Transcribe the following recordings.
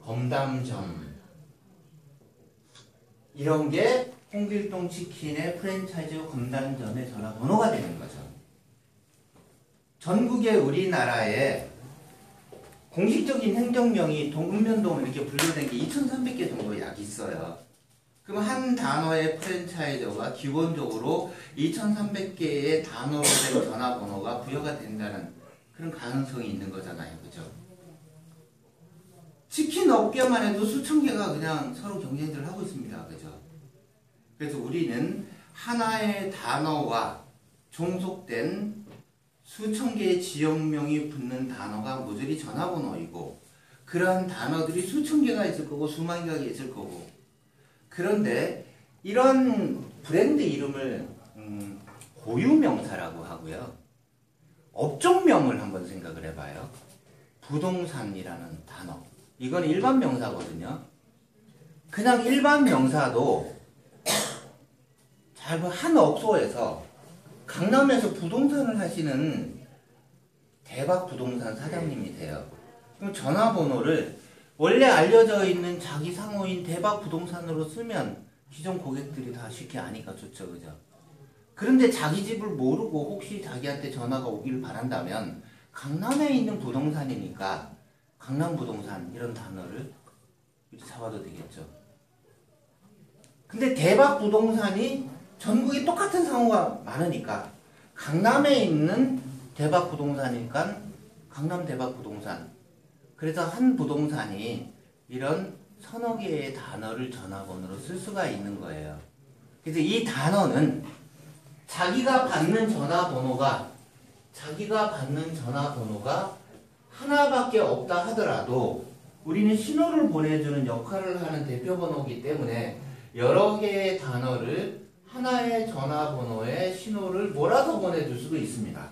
검담점 이런 게 홍길동 치킨의 프랜차이즈 검담점의 전화번호가 되는 거죠. 전국의 우리나라에 공식적인 행정명이 읍면동을 이렇게 분류된 게 2,300개 정도 약 있어요. 그럼 한 단어의 프랜차이저가 기본적으로 2,300개의 단어로 된 전화번호가 부여가 된다는 그런 가능성이 있는 거잖아요. 그죠? 치킨 업계만 해도 수천 개가 그냥 서로 경쟁들을 하고 있습니다. 그죠? 그래서 우리는 하나의 단어와 종속된 수천 개의 지역명이 붙는 단어가 모조리 전화번호이고, 그러한 단어들이 수천 개가 있을 거고 수만 개가 있을 거고, 그런데 이런 브랜드 이름을 고유명사라고 하고요. 업종명을 한번 생각을 해봐요. 부동산이라는 단어. 이건 일반 명사거든요. 그냥 일반 명사도 한 업소에서 강남에서 부동산을 하시는 대박 부동산 사장님이세요. 그럼 전화번호를 원래 알려져 있는 자기 상호인 대박 부동산으로 쓰면 기존 고객들이 다 쉽게 아니까 좋죠. 그죠? 그런데 자기 집을 모르고 혹시 자기한테 전화가 오길 바란다면 강남에 있는 부동산이니까 강남부동산 이런 단어를 이렇게 잡아도 되겠죠. 근데 대박 부동산이 전국에 똑같은 상호가 많으니까 강남에 있는 대박 부동산이니까 강남 대박 부동산. 그래서 한 부동산이 이런 서너 개의 단어를 전화번호로 쓸 수가 있는 거예요. 그래서 이 단어는 자기가 받는 전화번호가 하나밖에 없다 하더라도 우리는 신호를 보내주는 역할을 하는 대표번호이기 때문에 여러 개의 단어를 하나의 전화번호에 신호를 몰아서 보내줄 수도 있습니다.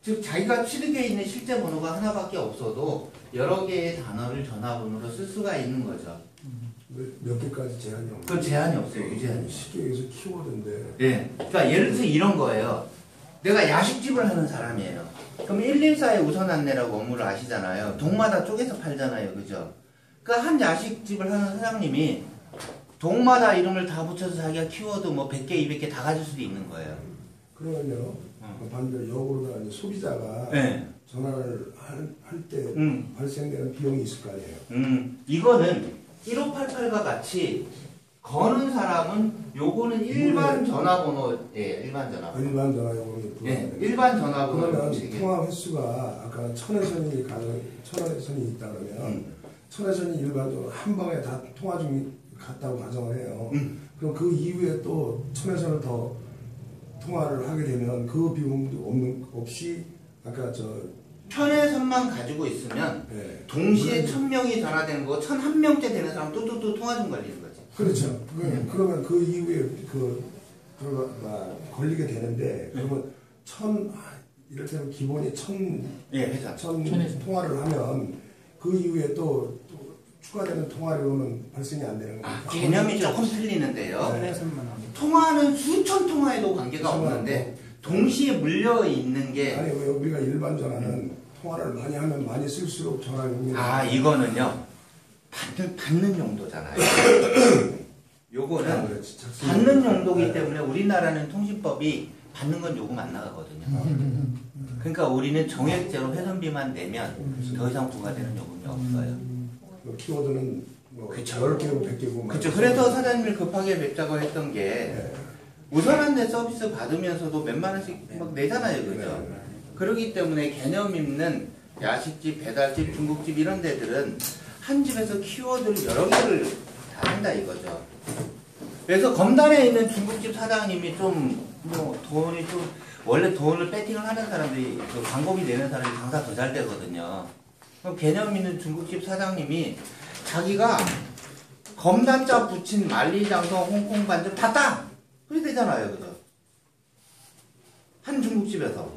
즉 자기가 취득해 있는 실제 번호가 하나밖에 없어도 여러 개의 단어를 전화번호로 쓸 수가 있는 거죠. 몇 개까지 제한이 없나요? 그건 제한이 없어요. 유제한이. 쉽게 얘기해서 키워드인데. 예. 그러니까 예를 들어서 이런 거예요. 내가 야식집을 하는 사람이에요. 그럼 114의 우선 안내라고 업무를 아시잖아요. 동마다 쪼개서 팔잖아요. 그죠? 그러니까 한 야식집을 하는 사장님이 동마다 이름을 다 붙여서 자기가 키워드 뭐 100개, 200개 다 가질 수도 있는 거예요. 그러면요. 반대로 역으로다가 이제 소비자가 네. 전화를 할 때 발생되는 비용이 있을 거 아니에요. 이거는 1588과 같이 거는 사람은 요거는 일반 전화번호, 예, 일반 전화번호. 일반 전화용으로 예, 일반 전화번호. 그러면 통화 횟수가 아까 1000회선이 있다 그러면 1000회선이 일반적으로 한 방에 다 통화 중이 갔다고 가정을 해요. 그럼 그 이후에 또 1000회선을 더 통화를 하게 되면 그 비용도 없이 아까 편의선만 가지고 있으면 네. 동시에 1000명이 전화되는 거 1001명째 되는 사람 뚜뚜뚜 통화 중 걸리는 거지. 그렇죠. 그러면 그 이후에 걸리게 되는데 그러면 이를테면 기본이 1000 통화를 하면 그 이후에 또 추가되는 통화료는 발생이 안 되는 겁니다. 개념이 조금 틀리는데요. 네. 통화는 수천 통화에도 관계가 없는데 동시에 물려 있는 게 아니 왜 우리가 일반 전화는 통화를 많이 하면 많이 쓸수록 전화용이 이거는요 받는 용도잖아요. 요거는 받는 용도이기 때문에 우리나라는 통신법이 받는 건 요금 안 나가거든요. 그러니까 우리는 정액제로 회선비만 내면 더 이상 부과되는 요금이 없어요. 키워드는 뭐 그쵸. 10개고 100개고 그렇죠. 그래서 사장님을 급하게 뵙자고 했던 게 우선 안내 서비스 받으면서도 몇만 원씩 막 내잖아요. 그죠? 그렇기 때문에 개념 있는 야식집, 배달집, 중국집 이런 데들은 한 집에서 키워드를 여러 개를 다 한다 이거죠. 그래서 검단에 있는 중국집 사장님이 원래 돈을 배팅을 하는 사람들이 광고비 내는 사람이 장사 더 잘 되거든요. 그럼 개념 있는 중국집 사장님이 자기가 검단자 붙인 만리장성 홍콩 반점 봤다! 그래 되잖아요. 그죠? 한 중국집에서.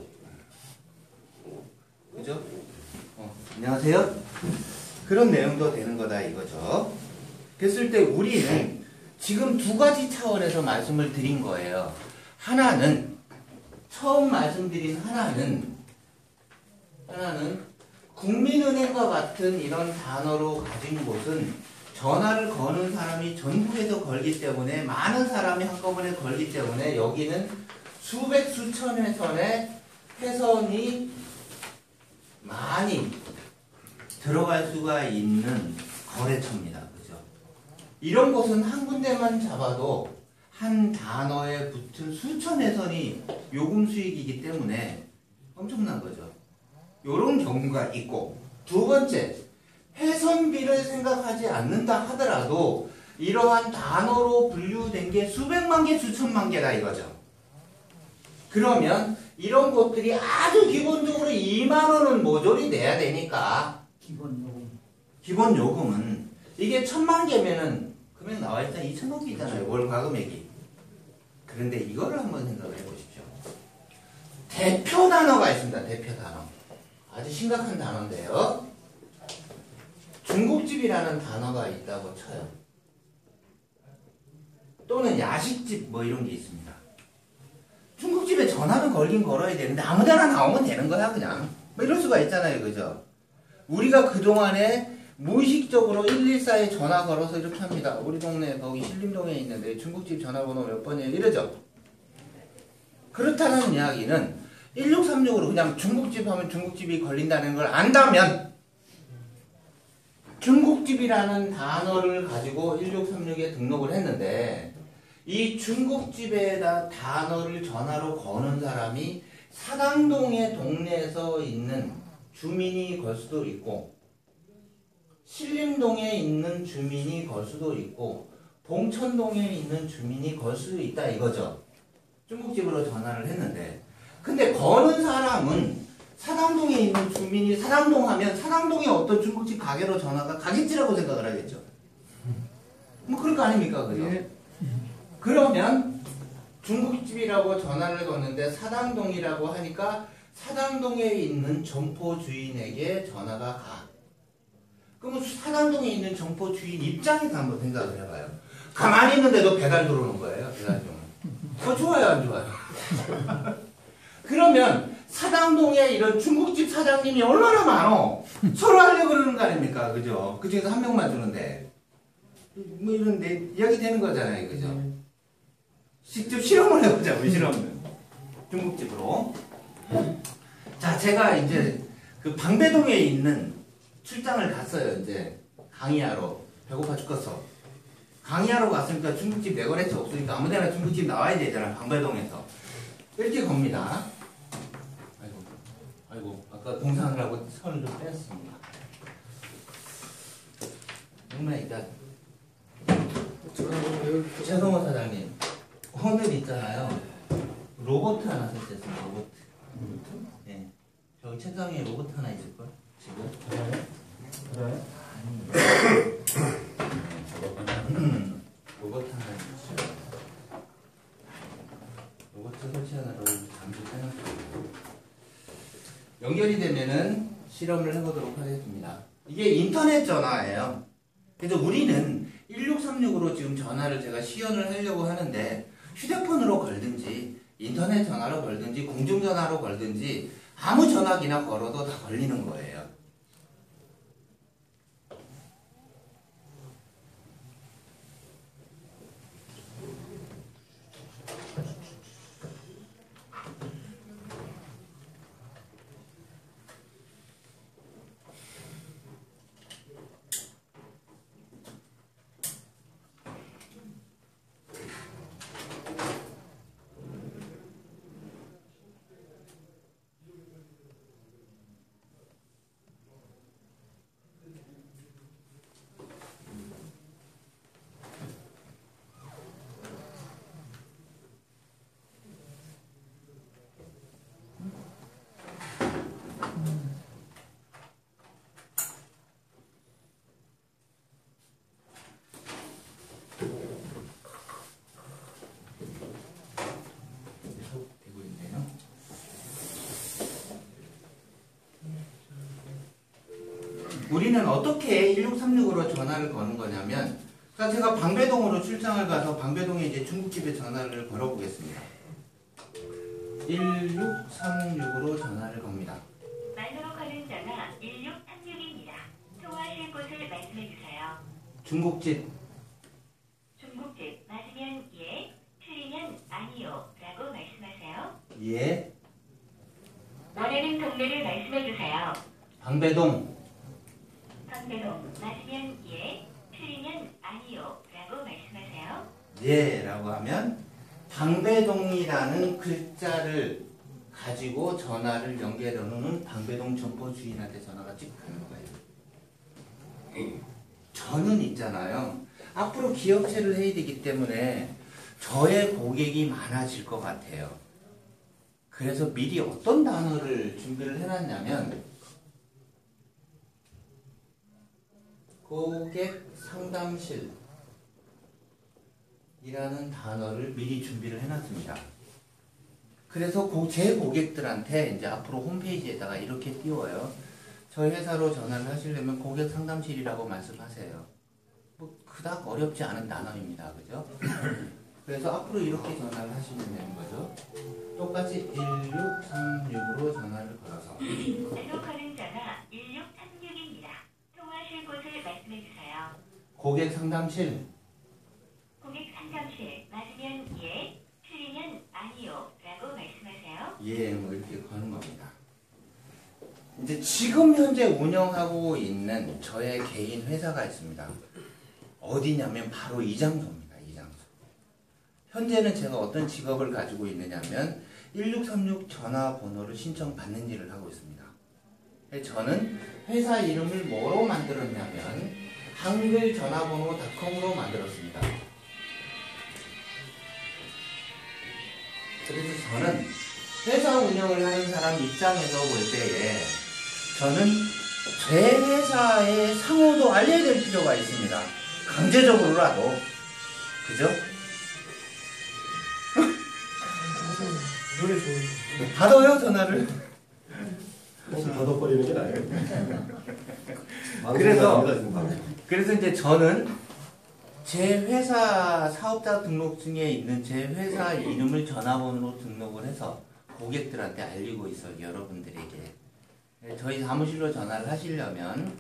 그죠? 안녕하세요? 그런 내용도 되는 거다 이거죠. 그랬을 때 우리는 지금 두 가지 차원에서 말씀을 드린 거예요. 하나는 처음 말씀드린 하나는 국민은행과 같은 이런 단어로 가진 곳은 전화를 거는 사람이 전국에서 걸기 때문에 많은 사람이 한꺼번에 걸기 때문에 여기는 수백 수천 회선의 회선이 많이 들어갈 수가 있는 거래처입니다. 그죠? 이런 곳은 한 군데만 잡아도 한 단어에 붙은 수천 회선이 요금 수익이기 때문에 엄청난 거죠. 이런 경우가 있고, 두 번째, 회선비를 생각하지 않는다 하더라도 이러한 단어로 분류된 게 수백만 개, 수천만 개다 이거죠. 그러면 이런 것들이 아주 기본적으로 2만 원은 모조리 내야 되니까 기본 요금은 이게 1,000만 개면은 금액 나와 있잖아요. 2,000만 개잖아요. 월 과금액이. 그런데 이거를 한번 생각을 해보십시오. 대표 단어가 있습니다. 대표 단어. 아주 심각한 단어인데요. 중국집이라는 단어가 있다고 쳐요. 또는 야식집 뭐 이런 게 있습니다. 중국집에 전화는 걸긴 걸어야 되는데 아무데나 나오면 되는 거야 그냥. 뭐 이럴 수가 있잖아요. 그죠? 우리가 그동안에 무의식적으로 114에 전화 걸어서 이렇게 합니다. 우리 동네 거기 신림동에 있는데 중국집 전화번호 몇 번이에요? 이러죠. 그렇다는 이야기는 1636으로 그냥 중국집 하면 중국집이 걸린다는 걸 안다면 중국집이라는 단어를 가지고 1636에 등록을 했는데 이 중국집에다 단어를 전화로 거는 사람이 사당동의 동네에서 있는 주민이 걸 수도 있고 신림동에 있는 주민이 걸 수도 있고 봉천동에 있는 주민이 걸 수도 있다 이거죠. 중국집으로 전화를 했는데 근데 거는 사람은 사당동에 있는 주민이 사당동 하면 사당동에 어떤 중국집 가게로 전화가 가겠지라고 생각을 하겠죠. 뭐 그럴 거 아닙니까? 그죠? 예. 그러면 중국집이라고 전화를 거는데 사당동이라고 하니까 사당동에 있는 점포 주인에게 전화가 가. 그러면 사당동에 있는 점포 주인 입장에서 한번 생각을 해봐요. 가만히 있는데도 배달 들어오는 거예요. 배달 좀. 좋아요, 안 좋아요? 그러면 사당동에 이런 중국집 사장님이 얼마나 많어? 서로 하려고 그러는 거 아닙니까? 그죠? 그 중에서 한 명만 주는데. 뭐 이런 이야기 되는 거잖아요. 그죠? 직접 실험을 해보자고, 실험을. 중국집으로. 자, 제가 이제 그 방배동에 있는 출장을 갔어요. 이제 강의하러. 배고파 죽겠어. 강의하러 갔으니까 중국집 내거래처 없으니까 아무데나 중국집 나와야 되잖아. 방배동에서. 이렇게 겁니다. 아이고, 아까 공사하느라고 선을 좀 뺐습니다. 오마이갓. 최성호 사장님, 오늘 있잖아요. 로봇 하나 설치했습니다. 로봇. 네. 저기 책상에 로봇 하나 있을걸? 지금? 그래? 로봇 하나 있어요. 로봇 설치하느라고 잠시 빼놨어요. 연결이 되면은 실험을 해보도록 하겠습니다. 이게 인터넷 전화예요. 그래서 우리는 1636으로 지금 전화를 제가 시연을 하려고 하는데 휴대폰으로 걸든지 인터넷 전화로 걸든지 공중전화로 걸든지 아무 전화기나 걸어도 다 걸리는 거예요. 우리는 어떻게 1636으로 전화를 거는 거냐면, 그러니까 제가 방배동으로 출장을 가서 방배동에 이제 중국집에 전화를 걸어보겠습니다. 1636으로 전화를 겁니다. 말로 거는 전화 1636 중국집. 중국집 맞으면 예, 틀리면 아니요 라고 말씀하세요. 예. 원하는 동네를 말씀해 주세요. 방배동. 방배동 맞으면 예, 틀리면 아니요 라고 말씀하세요. 예 라고 하면 방배동이라는 글자를 가지고 전화를 연결해 놓는 방배동 점포 주인한테 전화가 찍 하는 거예요. 저는 있잖아요. 앞으로 기업체를 해야 되기 때문에 저의 고객이 많아질 것 같아요. 그래서 미리 어떤 단어를 준비를 해놨냐면 고객 상담실 이라는 단어를 미리 준비를 해놨습니다. 그래서 제 고객들한테 이제 앞으로 홈페이지에다가 이렇게 띄워요. 저희 회사로 전화를 하시려면 고객 상담실이라고 말씀하세요. 뭐 그닥 어렵지 않은 단어입니다. 그죠? 그래서 앞으로 이렇게 전화를 하시면 되는 거죠. 똑같이 1636으로 전화를 걸어서 번호커는 전화 1636입니다. 통화하실 곳을 말씀해 주세요. 고객 상담실. 고객 상담실 맞으면 예, 틀리면 아니요 라고 말씀하세요. 예, 뭐 이렇게 거는 겁니다. 이제 지금 현재 운영하고 있는 저의 개인 회사가 있습니다. 어디냐면 바로 이 장소입니다. 이 장소. 현재는 제가 어떤 직업을 가지고 있느냐면 1636 전화번호를 신청받는 일을 하고 있습니다. 저는 회사 이름을 뭐로 만들었냐면 한글전화번호닷컴으로 만들었습니다. 그래서 저는 회사 운영을 하는 사람 입장에서 볼 때에 저는 제 회사의 상호도 알려야 될 필요가 있습니다. 강제적으로라도. 그죠? 노래 좋은 받아요, 전화를. 더덕거리는 게 나아요. 그래서 이제 저는 제 회사 사업자 등록증에 있는 제 회사 이름을 전화번호로 등록을 해서 고객들한테 알리고 있어요. 여러분들에게. 저희 사무실로 전화를 하시려면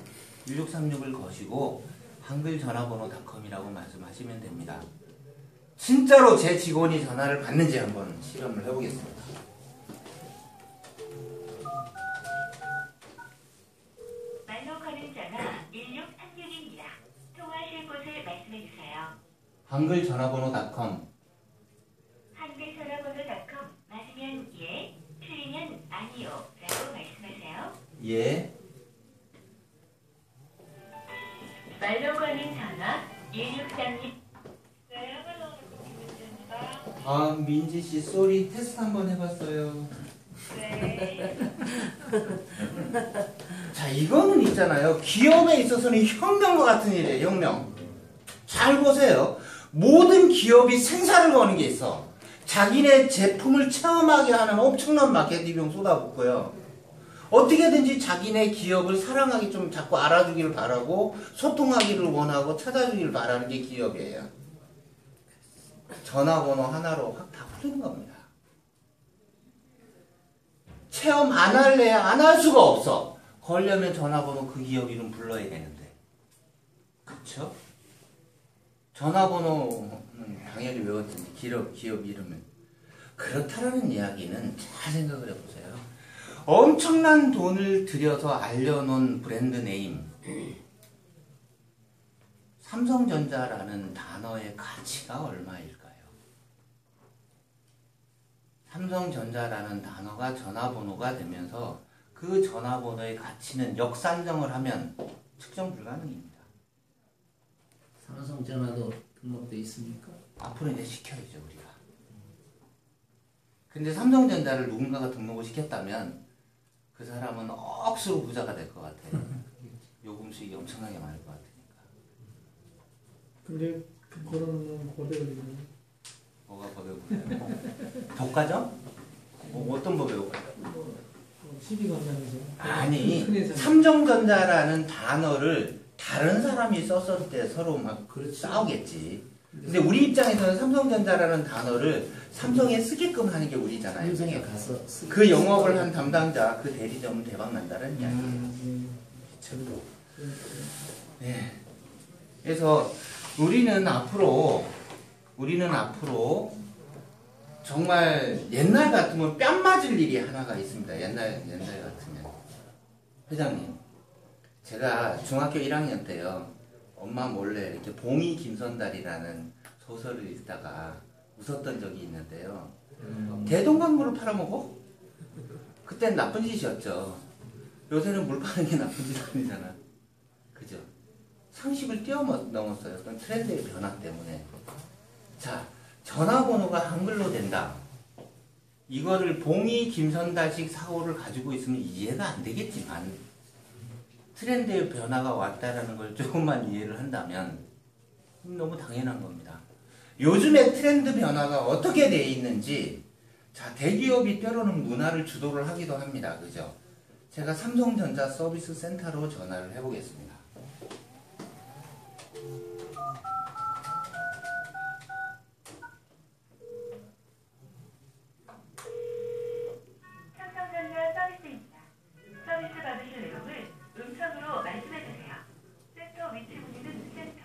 1636을 거시고 한글전화번호닷컴이라고 말씀하시면 됩니다. 진짜로 제 직원이 전화를 받는지 한번 실험을 해보겠습니다. 말로커는 전화 1636입니다. 통화하실 곳을 말씀해 주세요. 한글전화번호닷컴. 한글전화번호닷컴 맞으면 예, 틀리면 아니요 라고 말씀하세요. 예. 말로커는 전화 1636. 아, 민지씨, 쏘리 테스트 한번 해봤어요. 네. 자, 이거는 있잖아요. 기업에 있어서는 혁명과 같은 일이에요, 혁명. 잘 보세요. 모든 기업이 생사를 거는 게 있어. 자기네 제품을 체험하게 하는 엄청난 마케팅비용 쏟아붓고요. 어떻게든지 자기네 기업을 사랑하기 좀 자꾸 알아주길 바라고 소통하기를 원하고 찾아주길 바라는 게 기업이에요. 전화번호 하나로 확 다 풀리는 겁니다. 체험 안 할래 안 할 수가 없어. 걸려면 전화번호 그 기업 이름 불러야 되는데. 그쵸? 전화번호는 당연히 외웠든지 기업 이름은. 그렇다라는 이야기는 잘 생각을 해보세요. 엄청난 돈을 들여서 알려놓은 브랜드 네임. 삼성전자라는 단어의 가치가 얼마일까요? 삼성전자라는 단어가 전화번호가 되면서 그 전화번호의 가치는 역산정을 하면 측정 불가능입니다. 삼성전화도 등록돼 있습니까? 앞으로 이제 시켜야죠, 우리가. 근데 삼성전자를 누군가가 등록을 시켰다면 그 사람은 억수로 부자가 될 것 같아요. 요금 수익이 엄청나게 많을 것 같으니까. 근데 그거는 고대거든요. 뭐가 법에 걸려요? 독과점? 어떤 법에 걸려요? 시비 건너면서. 아니, 큰 회사. 삼성전자라는 단어를 다른 사람이 썼을 때 서로 막 싸우겠지. 근데 우리 입장에서는 삼성전자라는 단어를 삼성에 쓰게끔 하는 게 우리잖아요. 삼성에 가서 그 영업을 한 담당자, 그 대리점은 대박 난다는 이야기예요. 네. 그래서 우리는 앞으로 정말 옛날 같으면 뺨 맞을 일이 하나가 있습니다. 옛날 같으면. 회장님, 제가 중학교 1학년 때요, 엄마 몰래 이렇게 봉이 김선달이라는 소설을 읽다가 웃었던 적이 있는데요. 대동강물을 팔아먹어? 그땐 나쁜 짓이었죠. 요새는 물 파는 게 나쁜 짓 아니잖아. 그죠? 상식을 뛰어넘었어요. 그건 트렌드의 변화 때문에. 자, 전화번호가 한글로 된다. 이거를 봉이 김선달식 사고를 가지고 있으면 이해가 안 되겠지만 트렌드의 변화가 왔다라는 걸 조금만 이해를 한다면 너무 당연한 겁니다. 요즘에 트렌드 변화가 어떻게 돼 있는지, 자, 대기업이 때로는 문화를 주도를 하기도 합니다. 그죠? 제가 삼성전자 서비스 센터로 전화를 해보겠습니다. 삼성전자 서비스입니다. 서비스 받으실 내용을 음성으로 말씀해주세요. 센터 위치 문의는 센터,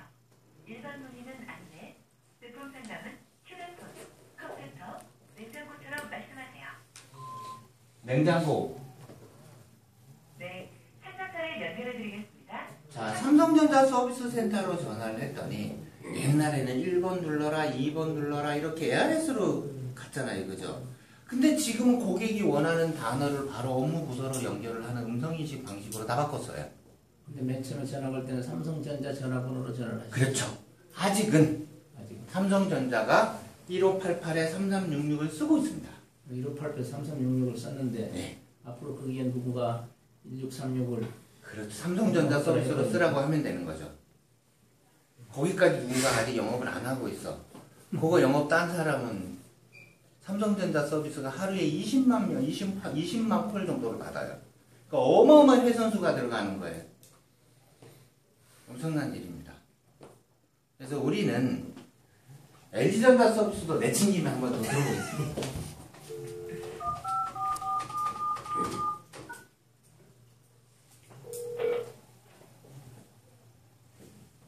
일반 문의는 안내, 제품 상담은 휴대폰, 컴퓨터, 냉장고처럼 말씀하세요. 냉장고. 네, 상담사를 연결해드리겠습니다. 자, 삼성전자 서비스 센터로 전화를 했더니 옛날에는 1번 눌러라, 2번 눌러라 이렇게 ARS로 갔잖아요. 그죠? 근데 지금 고객이 원하는 단어를 바로 업무 부서로 연결을 하는 음성인식 방식으로 다 바꿨어요. 근데 맨 처음에 전화 걸 때는 삼성전자 전화번호로 전화를 하시죠. 그렇죠. 아직은 아직 삼성전자가 1588에 3366을 쓰고 있습니다. 1588 3366을 썼는데 네. 앞으로 거기에 누구가 1636을 그렇죠. 삼성전자 서비스로 쓰라고 하면 되는 거죠. 거기까지 누군가 아직 영업을 안 하고 있어. 그거 영업 딴 사람은 삼성전자 서비스가 하루에 20만 명, 20만 콜 정도를 받아요. 그러니까 어마어마한 회선수가 들어가는 거예요. 엄청난 일입니다. 그래서 우리는 LG전자 서비스도 내친 김에 한번 더 들어보겠습니다.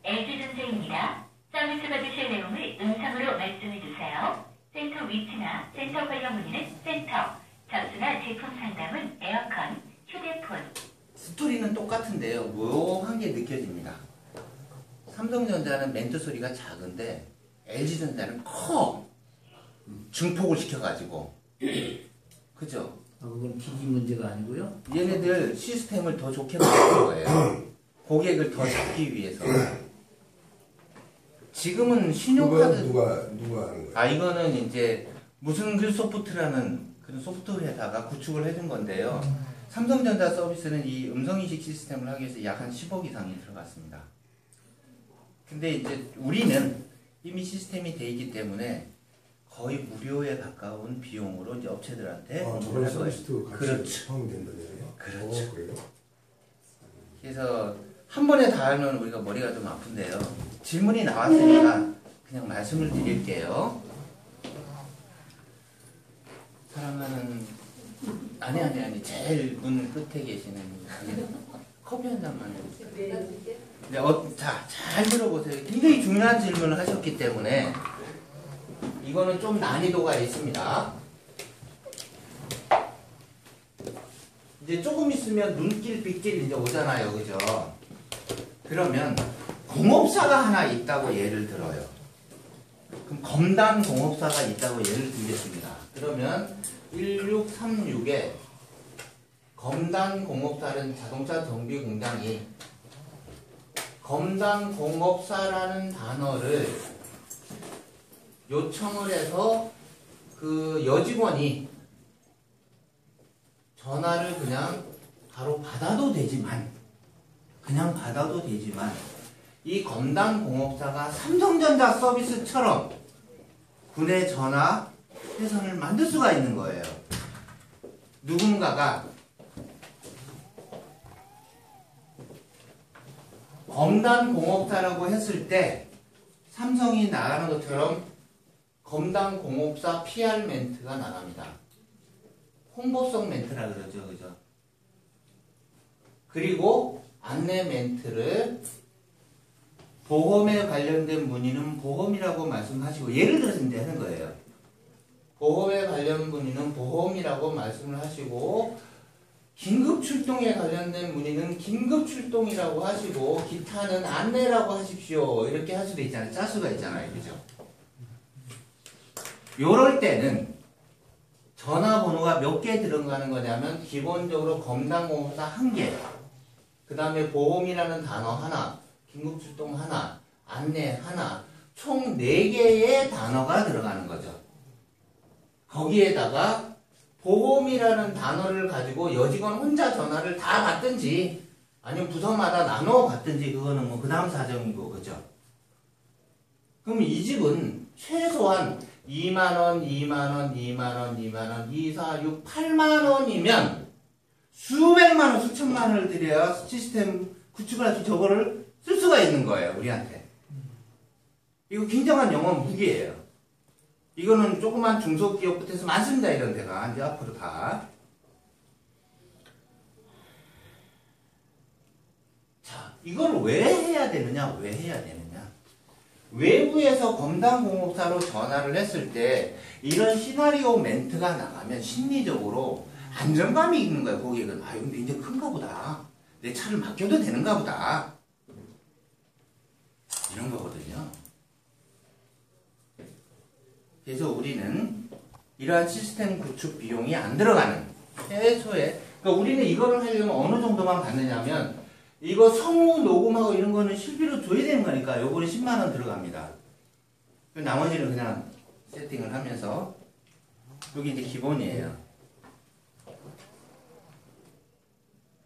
LG전자입니다. 서비스 받으실 내용을 음성으로 말씀해주세요. 센터 위치나 센터 관련 문의는 센터, 접수나 제품 상담은 에어컨, 휴대폰. 스토리는 똑같은데요. 묘한 게 느껴집니다. 삼성전자는 멘트 소리가 작은데 LG전자는 커. 증폭을 시켜가지고. 그죠? 그건 기기 문제가 아니고요. 얘네들 시스템을 더 좋게 만든 거예요. 고객을 더 잡기 위해서. 지금은 신용카드. 누가 하는 거예요? 아, 이거는 이제 무슨 글 소프트라는 그런 소프트웨어에다가 구축을 해준 건데요. 삼성전자 서비스는 이 음성인식 시스템을 하기 위해서 약 한 10억 이상이 들어갔습니다. 근데 이제 우리는 이미 시스템이 돼 있기 때문에 거의 무료에 가까운 비용으로 이제 업체들한테 저번에 공부를 할 거예요. 서비스도 같이 그렇죠. 하면 된다는 얘기예요? 그렇죠. 그래요? 그래서 한 번에 다 하면 우리가 머리가 좀 아픈데요. 질문이 나왔으니까 그냥 말씀을 드릴게요. 사랑하는 아니 제일 문 끝에 계시는 커피 한 잔만 해주세요. 네, 자, 잘 들어보세요. 굉장히 중요한 질문을 하셨기 때문에 이거는 좀 난이도가 있습니다. 이제 조금 있으면 눈길, 빗길 이제 오잖아요. 그죠? 그러면 공업사가 하나 있다고 예를 들어요. 그럼 검단 공업사가 있다고 예를 들겠습니다. 그러면 1636에 검단 공업사는 자동차 정비 공장이 검단 공업사라는 단어를 요청을 해서 그 여직원이 전화를 그냥 바로 받아도 되지만 이 검단 공업사가 삼성전자 서비스처럼 군의 전화 회선을 만들 수가 있는 거예요. 누군가가 검단 공업사라고 했을 때 삼성이 나가는 것처럼 검단 공업사 PR 멘트가 나갑니다. 홍보성 멘트라 그러죠. 그죠? 그리고 안내 멘트를 보험에 관련된 문의는 보험이라고 말씀하시고, 예를 들어서 이제 하는 거예요. 보험에 관련 문의는 보험이라고 말씀을 하시고, 긴급 출동에 관련된 문의는 긴급 출동이라고 하시고, 기타는 안내라고 하십시오. 이렇게 할 수도 있잖아요. 짤 수가 있잖아요. 그죠? 요럴 때는 전화번호가 몇 개 들어가는 거냐면, 기본적으로 검단공사 1개, 그 다음에 보험이라는 단어 하나, 긴급출동 하나, 안내 하나, 총 4개의 단어가 들어가는 거죠. 거기에다가 보험이라는 단어를 가지고 여직원 혼자 전화를 다 받든지 아니면 부서마다 나눠 받든지 그거는 뭐 그 다음 사정이고, 그죠? 그럼 이 집은 최소한 2만원, 2만원, 2만원, 2만원, 2, 4, 6, 8만원이면 수백만원, 수천만원을 들여야 시스템 구축을 할 수, 저거를 쓸 수가 있는 거예요, 우리한테. 이거 굉장한 영업 무기예요. 이거는 조그만 중소기업부터 해서 많습니다, 이런 데가. 이제 앞으로 다. 자, 이걸 왜 해야 되느냐, 왜 해야 되느냐. 외부에서 검단공업사로 전화를 했을 때 이런 시나리오 멘트가 나가면 심리적으로 안정감이 있는 거예요, 고객은. 아, 근데 이제 큰가 보다. 내 차를 맡겨도 되는가 보다. 이런 거거든요. 그래서 우리는 이러한 시스템 구축 비용이 안 들어가는 최소의, 그러니까 우리는 이거를 하려면 어느 정도만 받느냐면, 이거 성우 녹음하고 이런 거는 실비로 줘야 되는 거니까 요거는 10만원 들어갑니다. 나머지는 그냥 세팅을 하면서, 여기 이제 기본이에요.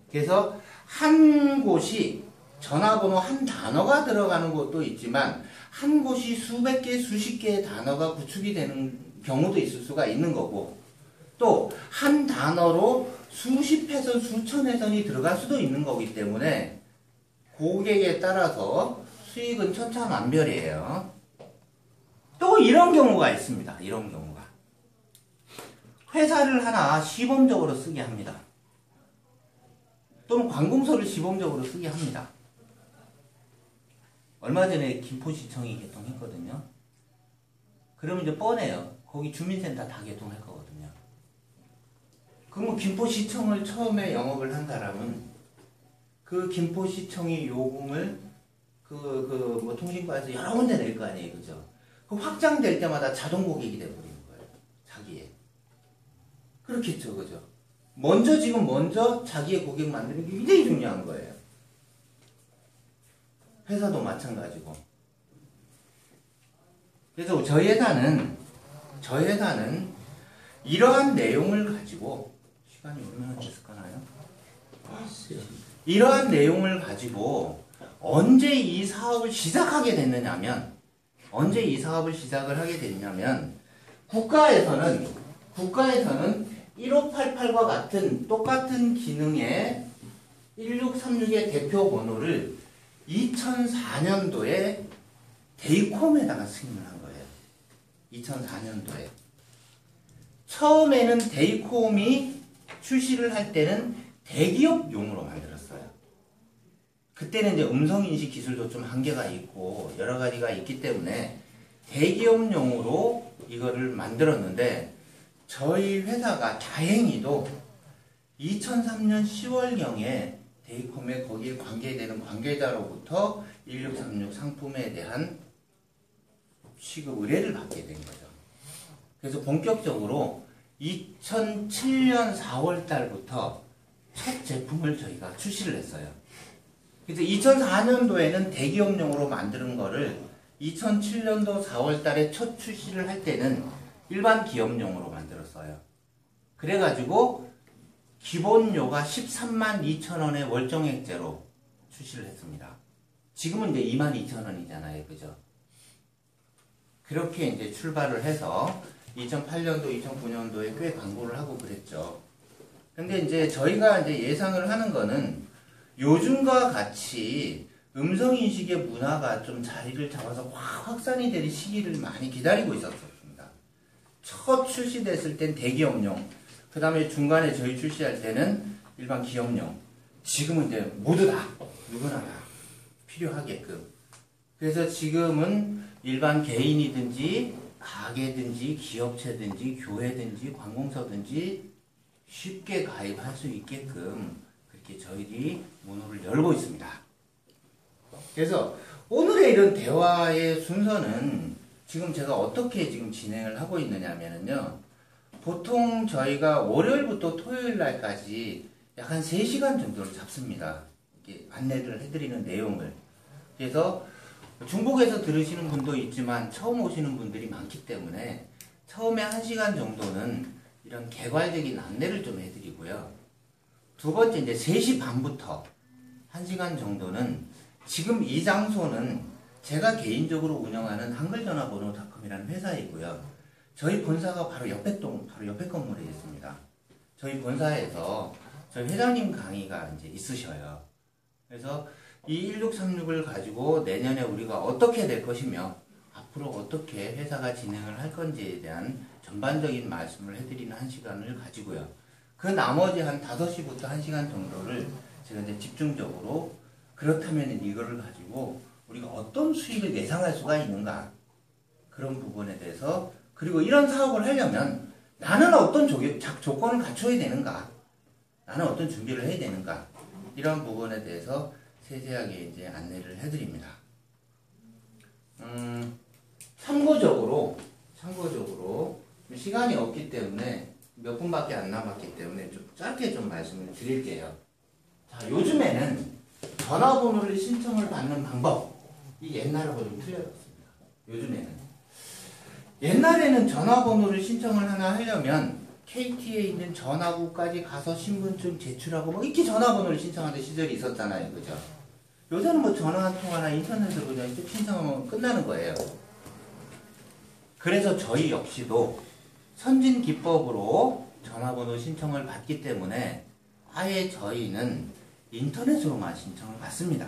그래서 한 곳이 전화번호 한 단어가 들어가는 곳도 있지만, 한 곳이 수백 개, 수십 개의 단어가 구축이 되는 경우도 있을 수가 있는 거고, 또 한 단어로 수십 회선, 수천 회선이 들어갈 수도 있는 거기 때문에 고객에 따라서 수익은 천차만별이에요. 또 이런 경우가 있습니다. 이런 경우가. 회사를 하나 시범적으로 쓰게 합니다. 또는 관공서를 시범적으로 쓰게 합니다. 얼마 전에 김포시청이 개통했거든요. 그러면 이제 뻔해요. 거기 주민센터 다 개통할 거거든요. 그럼 김포시청을 처음에 영업을 한 사람은 그 김포시청이 요금을 뭐 통신과에서 여러 군데 낼 거 아니에요. 그죠? 그 확장될 때마다 자동 고객이 돼버리는 거예요. 자기의. 그렇겠죠. 그죠? 먼저 자기의 고객 만드는 게 굉장히 중요한 거예요. 회사도 마찬가지고. 그래서 저희 회사는 이러한 내용을 가지고, 시간이 얼마나 됐을까요? 이러한 내용을 가지고 언제 이 사업을 시작하게 됐느냐면, 국가에서는 1588과 같은 똑같은 기능의 1636의 대표 번호를 2004년도에 데이콤에다가 승인을 한 거예요. 2004년도에. 처음에는 데이콤이 출시를 할 때는 대기업용으로 만들었어요. 그때는 이제 음성인식 기술도 좀 한계가 있고 여러 가지가 있기 때문에 대기업용으로 이거를 만들었는데, 저희 회사가 다행히도 2003년 10월경에 데이콤에 거기에 관계되는 관계자로부터 1636 상품에 대한 취급 의뢰를 받게 된 거죠. 그래서 본격적으로 2007년 4월 달부터 첫 제품을 저희가 출시를 했어요. 그래서 2004년도에는 대기업용으로 만드는 거를 2007년도 4월 달에 첫 출시를 할 때는 일반 기업용으로 만들었어요. 그래가지고 기본료가 13만 2천 원의 월정액제로 출시를 했습니다. 지금은 이제 2만 2천 원이잖아요. 그죠? 그렇게 이제 출발을 해서 2008년도, 2009년도에 꽤 광고를 하고 그랬죠. 근데 이제 저희가 이제 예상을 하는 거는 요즘과 같이 음성인식의 문화가 좀 자리를 잡아서 확 확산이 되는 시기를 많이 기다리고 있었습니다. 첫 출시됐을 땐 대기업용, 그 다음에 중간에 저희 출시할 때는 일반 기업용, 지금은 이제 모두 다, 누구나 다 필요하게끔 그래서 지금은 일반 개인이든지 가게든지 기업체든지 교회든지 관공서든지 쉽게 가입할 수 있게끔 그렇게 저희들이 문호를 열고 있습니다. 그래서 오늘의 이런 대화의 순서는 지금 제가 어떻게 지금 진행을 하고 있느냐면요. 보통 저희가 월요일부터 토요일 날까지 약 한 3시간 정도를 잡습니다. 이렇게 안내를 해드리는 내용을. 그래서 중국에서 들으시는 분도 있지만 처음 오시는 분들이 많기 때문에 처음에 1시간 정도는 이런 개괄적인 안내를 좀 해드리고요. 두 번째 이제 3시 반부터 1시간 정도는 지금 이 장소는 제가 개인적으로 운영하는 한글전화번호닷컴이라는 회사이고요. 저희 본사가 바로 옆에 건물에 있습니다. 저희 본사에서 저희 회장님 강의가 이제 있으셔요. 그래서 이 1636을 가지고 내년에 우리가 어떻게 될 것이며 앞으로 어떻게 회사가 진행을 할 건지에 대한 전반적인 말씀을 해드리는 1시간을 가지고요. 그 나머지 한 5시부터 1시간 정도를 제가 이제 집중적으로 그렇다면 이거를 가지고 우리가 어떤 수익을 예상할 수가 있는가 그런 부분에 대해서 그리고 이런 사업을 하려면 나는 어떤 조건을 갖춰야 되는가 나는 어떤 준비를 해야 되는가 이런 부분에 대해서 세세하게 이제 안내를 해드립니다. 참고적으로 시간이 없기 때문에 몇 분밖에 안 남았기 때문에 좀 짧게 좀 말씀을 드릴게요. 자, 요즘에는 전화번호를 신청을 받는 방법이 옛날하고 좀 틀려졌습니다. 요즘에는 옛날에는 전화번호를 신청을 하나 하려면 KT에 있는 전화부까지 가서 신분증 제출하고 뭐 이렇게 전화번호를 신청하는 시절이 있었잖아요. 그죠? 요새는 뭐 전화 한 통화나 인터넷으로 그냥 쭉 신청하면 끝나는 거예요. 그래서 저희 역시도 선진 기법으로 전화번호 신청을 받기 때문에 아예 저희는 인터넷으로만 신청을 받습니다.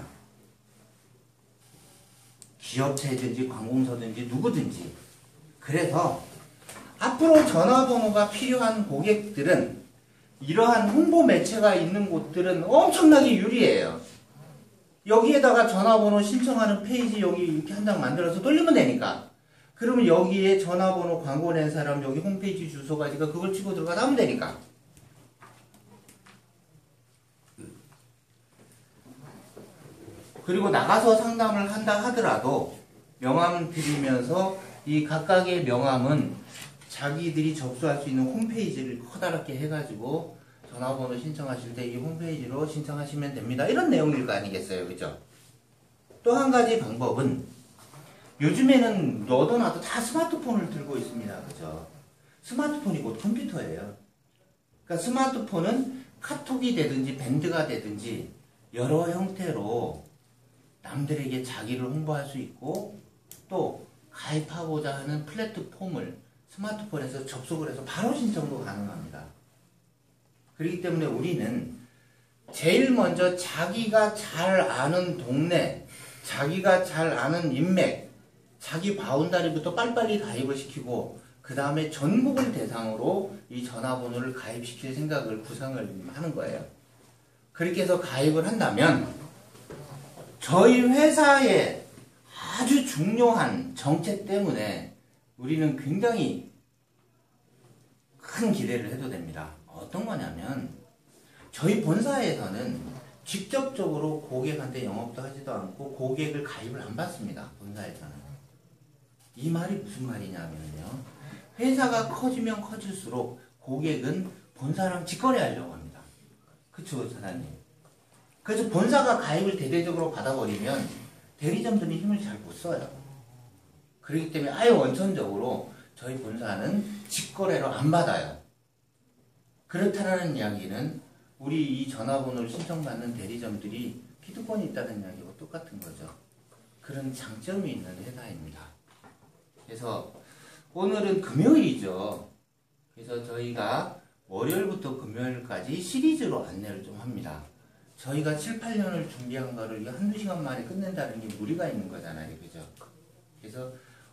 기업체든지 관공서든지 누구든지. 그래서 앞으로 전화번호가 필요한 고객들은 이러한 홍보 매체가 있는 곳들은 엄청나게 유리해요. 여기에다가 전화번호 신청하는 페이지 여기 이렇게 한 장 만들어서 돌리면 되니까. 그러면 여기에 전화번호 광고 낸 사람 여기 홈페이지 주소가 있으니까 그걸 치고 들어가서 하면 되니까. 그리고 나가서 상담을 한다 하더라도 명함을 드리면서 이 각각의 명함은 자기들이 접수할 수 있는 홈페이지를 커다랗게 해가지고 전화번호 신청하실 때 이 홈페이지로 신청하시면 됩니다. 이런 내용일 거 아니겠어요. 그죠? 또 한 가지 방법은 요즘에는 너도 나도 다 스마트폰을 들고 있습니다. 그죠? 스마트폰이 곧 컴퓨터예요. 그러니까 스마트폰은 카톡이 되든지 밴드가 되든지 여러 형태로 남들에게 자기를 홍보할 수 있고 또 가입하고자 하는 플랫폼을 스마트폰에서 접속을 해서 바로 신청도 가능합니다. 그렇기 때문에 우리는 제일 먼저 자기가 잘 아는 동네, 자기가 잘 아는 인맥, 자기 바운다리부터 빨리빨리 가입을 시키고 그 다음에 전국을 대상으로 이 전화번호를 가입시킬 생각을 구상을 하는 거예요. 그렇게 해서 가입을 한다면 저희 회사의 아주 중요한 정책 때문에 우리는 굉장히 큰 기대를 해도 됩니다. 어떤 거냐면 저희 본사에서는 직접적으로 고객한테 영업도 하지도 않고 고객을 가입을 안 받습니다. 본사에서는. 이 말이 무슨 말이냐면요. 회사가 커지면 커질수록 고객은 본사랑 직거래하려고 합니다. 그쵸, 사장님? 그래서 본사가 가입을 대대적으로 받아버리면 대리점들이 힘을 잘 못 써요. 그렇기 때문에 아예 원천적으로 저희 본사는 직거래로 안 받아요. 그렇다라는 이야기는 우리 이 전화번호를 신청받는 대리점들이 기득권이 있다는 이야기와 똑같은 거죠. 그런 장점이 있는 회사입니다. 그래서 오늘은 금요일이죠. 그래서 저희가 월요일부터 금요일까지 시리즈로 안내를 좀 합니다. 저희가 7, 8년을 준비한 거를 한두 시간 만에 끝낸다는 게 무리가 있는 거잖아요. 그죠? 그래서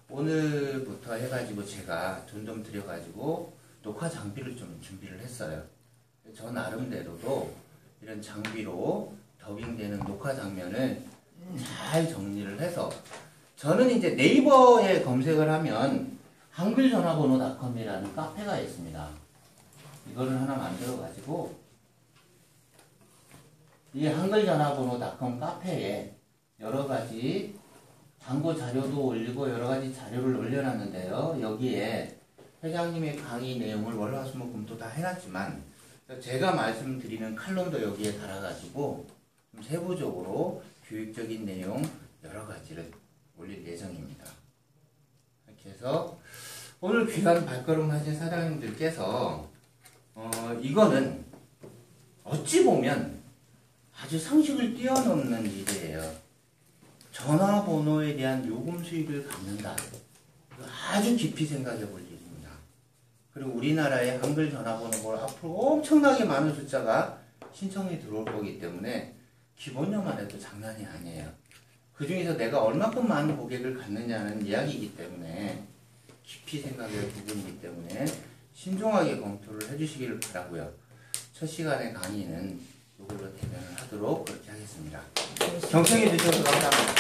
오늘부터 해가지고 제가 돈 좀 들여가지고 녹화 장비를 좀 준비를 했어요. 저 나름대로도 이런 장비로 더빙되는 녹화 장면을 잘 정리를 해서 저는 이제 네이버에 검색을 하면 한글전화번호닷컴이라는 카페가 있습니다. 이거를 하나 만들어 가지고 이 한글전화번호닷컴 카페에 여러 가지 광고 자료도 올리고 여러 가지 자료를 올려놨는데요. 여기에 회장님의 강의 내용을 월화수목금토 다 해놨지만 제가 말씀드리는 칼럼도 여기에 달아가지고 좀 세부적으로 교육적인 내용 여러 가지를 올릴 예정입니다. 이렇게 해서 오늘 귀한 발걸음 하신 사장님들께서 이거는 어찌 보면 아주 상식을 뛰어넘는 일이에요. 전화번호에 대한 요금 수익을 받는다. 아주 깊이 생각해 볼 일입니다. 그리고 우리나라의 한글 전화번호가 앞으로 엄청나게 많은 숫자가 신청이 들어올 거기 때문에 기본료만 해도 장난이 아니에요. 그 중에서 내가 얼마큼 많은 고객을 갖느냐는 이야기이기 때문에 깊이 생각할 부분이기 때문에 신중하게 검토를 해주시기를 바라고요. 첫 시간의 강의는 이걸로 대면을 하도록 그렇게 하겠습니다. 경청해 주셔서 감사합니다.